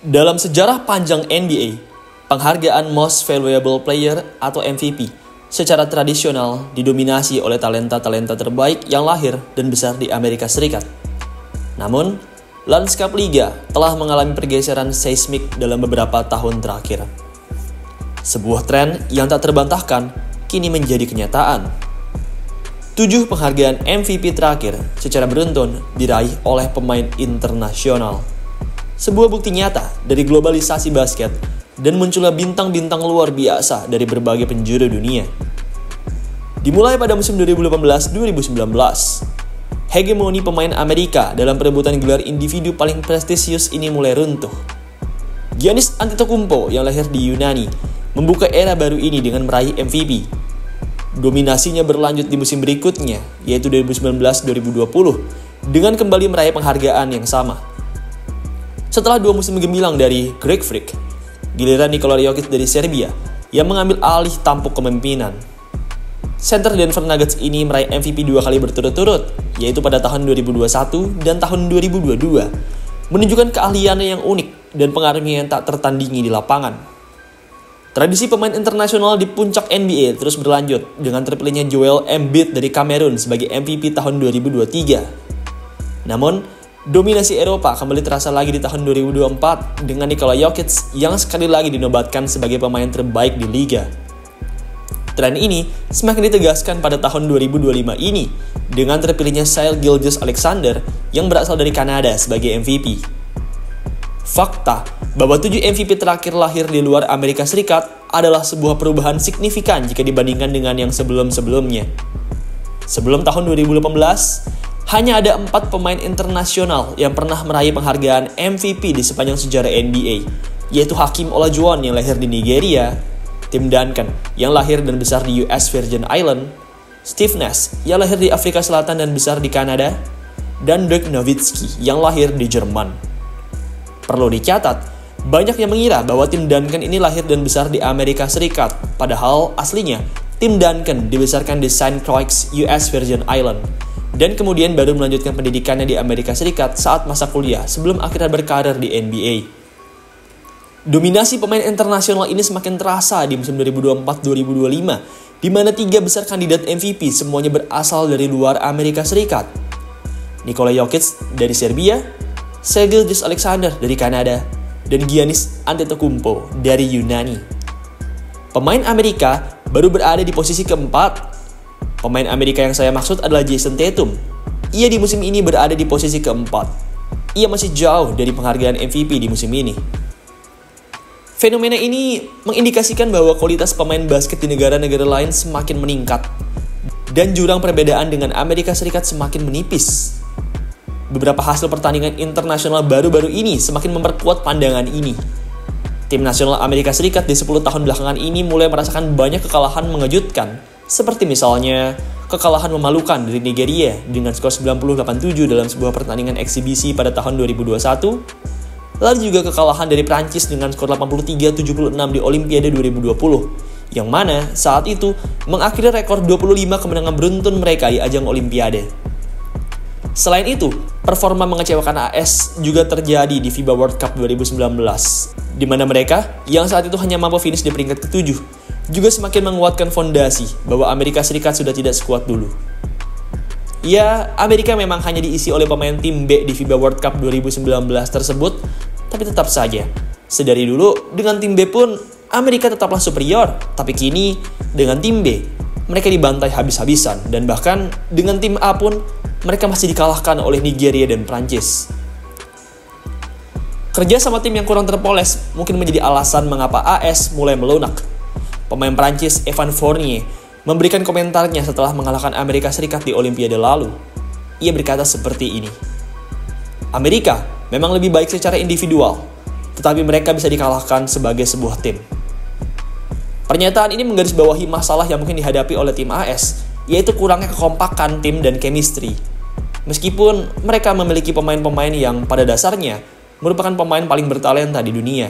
Dalam sejarah panjang NBA, penghargaan Most Valuable Player atau MVP secara tradisional didominasi oleh talenta-talenta terbaik yang lahir dan besar di Amerika Serikat. Namun, lanskap liga telah mengalami pergeseran seismik dalam beberapa tahun terakhir. Sebuah tren yang tak terbantahkan kini menjadi kenyataan. 7 penghargaan MVP terakhir secara beruntun diraih oleh pemain internasional. Sebuah bukti nyata dari globalisasi basket dan munculnya bintang-bintang luar biasa dari berbagai penjuru dunia. Dimulai pada musim 2018-2019, hegemoni pemain Amerika dalam perebutan gelar individu paling prestisius ini mulai runtuh. Giannis Antetokounmpo yang lahir di Yunani membuka era baru ini dengan meraih MVP. Dominasinya berlanjut di musim berikutnya, yaitu 2019-2020, dengan kembali meraih penghargaan yang sama. Setelah 2 musim gemilang dari Greek Freak, giliran Nikola Jokic dari Serbia yang mengambil alih tampuk kepemimpinan. Center Denver Nuggets ini meraih MVP 2 kali berturut-turut, yaitu pada tahun 2021 dan tahun 2022, menunjukkan keahliannya yang unik dan pengaruhnya yang tak tertandingi di lapangan. Tradisi pemain internasional di puncak NBA terus berlanjut dengan terpilihnya Joel Embiid dari Kamerun sebagai MVP tahun 2023. Namun, dominasi Eropa kembali terasa lagi di tahun 2024 dengan Nikola Jokic yang sekali lagi dinobatkan sebagai pemain terbaik di liga. Tren ini semakin ditegaskan pada tahun 2025 ini dengan terpilihnya Shai Gilgeous-Alexander yang berasal dari Kanada sebagai MVP. Fakta bahwa 7 MVP terakhir lahir di luar Amerika Serikat adalah sebuah perubahan signifikan jika dibandingkan dengan yang sebelum-sebelumnya. Sebelum tahun 2018, hanya ada 4 pemain internasional yang pernah meraih penghargaan MVP di sepanjang sejarah NBA, yaitu Hakeem Olajuwon yang lahir di Nigeria, Tim Duncan yang lahir dan besar di US Virgin Islands, Steve Nash yang lahir di Afrika Selatan dan besar di Kanada, dan Dirk Nowitzki yang lahir di Jerman. Perlu dicatat, banyak yang mengira bahwa Tim Duncan ini lahir dan besar di Amerika Serikat, padahal aslinya Tim Duncan dibesarkan di St. Croix, US Virgin Islands, dan kemudian baru melanjutkan pendidikannya di Amerika Serikat saat masa kuliah sebelum akhirnya berkarir di NBA. Dominasi pemain internasional ini semakin terasa di musim 2024-2025, di mana 3 besar kandidat MVP semuanya berasal dari luar Amerika Serikat. Nikola Jokic dari Serbia, Shai Gilgeous-Alexander dari Kanada, dan Giannis Antetokounmpo dari Yunani. Pemain Amerika baru berada di posisi keempat. Pemain Amerika yang saya maksud adalah Jason Tatum. Ia di musim ini berada di posisi keempat. Ia masih jauh dari penghargaan MVP di musim ini. Fenomena ini mengindikasikan bahwa kualitas pemain basket di negara-negara lain semakin meningkat dan jurang perbedaan dengan Amerika Serikat semakin menipis. Beberapa hasil pertandingan internasional baru-baru ini semakin memperkuat pandangan ini. Tim nasional Amerika Serikat di 10 tahun belakangan ini mulai merasakan banyak kekalahan mengejutkan, seperti misalnya kekalahan memalukan dari Nigeria dengan skor 90-87 dalam sebuah pertandingan eksibisi pada tahun 2021, lalu juga kekalahan dari Prancis dengan skor 83-76 di Olimpiade 2020, yang mana saat itu mengakhiri rekor 25 kemenangan beruntun mereka di ajang Olimpiade. Selain itu, performa mengecewakan AS juga terjadi di FIBA World Cup 2019, di mana mereka yang saat itu hanya mampu finish di peringkat ke-7, juga semakin menguatkan fondasi bahwa Amerika Serikat sudah tidak sekuat dulu. Ya, Amerika memang hanya diisi oleh pemain tim B di FIBA World Cup 2019 tersebut, tapi tetap saja, sedari dulu dengan tim B pun Amerika tetaplah superior, tapi kini dengan tim B, mereka dibantai habis-habisan, dan bahkan dengan tim A pun mereka masih dikalahkan oleh Nigeria dan Prancis. Kerja sama tim yang kurang terpoles mungkin menjadi alasan mengapa AS mulai melunak. Pemain Prancis Evan Fournier memberikan komentarnya setelah mengalahkan Amerika Serikat di Olimpiade lalu. Ia berkata seperti ini: Amerika memang lebih baik secara individual, tetapi mereka bisa dikalahkan sebagai sebuah tim. Pernyataan ini menggarisbawahi masalah yang mungkin dihadapi oleh tim AS, yaitu kurangnya kekompakan tim dan chemistry. Meskipun mereka memiliki pemain-pemain yang pada dasarnya merupakan pemain paling bertalenta di dunia.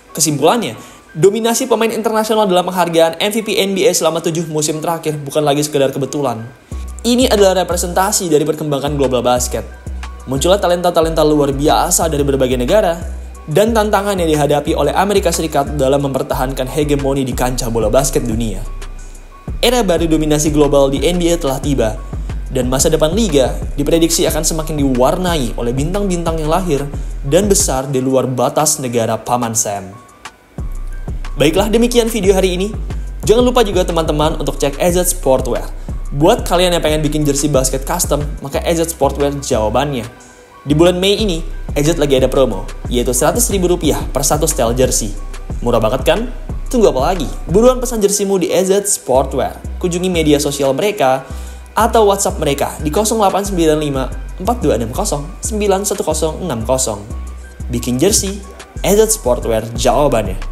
Kesimpulannya, dominasi pemain internasional dalam penghargaan MVP NBA selama 7 musim terakhir bukan lagi sekedar kebetulan. Ini adalah representasi dari perkembangan global basket. Munculnya talenta-talenta luar biasa dari berbagai negara, dan tantangan yang dihadapi oleh Amerika Serikat dalam mempertahankan hegemoni di kancah bola basket dunia. Era baru dominasi global di NBA telah tiba, dan masa depan liga diprediksi akan semakin diwarnai oleh bintang-bintang yang lahir dan besar di luar batas negara Paman Sam. Baiklah, demikian video hari ini. Jangan lupa juga teman-teman untuk cek EZ Sportwear. Buat kalian yang pengen bikin jersey basket custom, maka EZ Sportwear jawabannya. Di bulan Mei ini, EZ lagi ada promo, yaitu Rp100.000 per satu style jersey. Murah banget kan? Tunggu apa lagi? Buruan pesan jerseymu di EZ Sportwear. Kunjungi media sosial mereka atau WhatsApp mereka di 0895 4260 91060. Bikin jersey, EZ Sportwear jawabannya.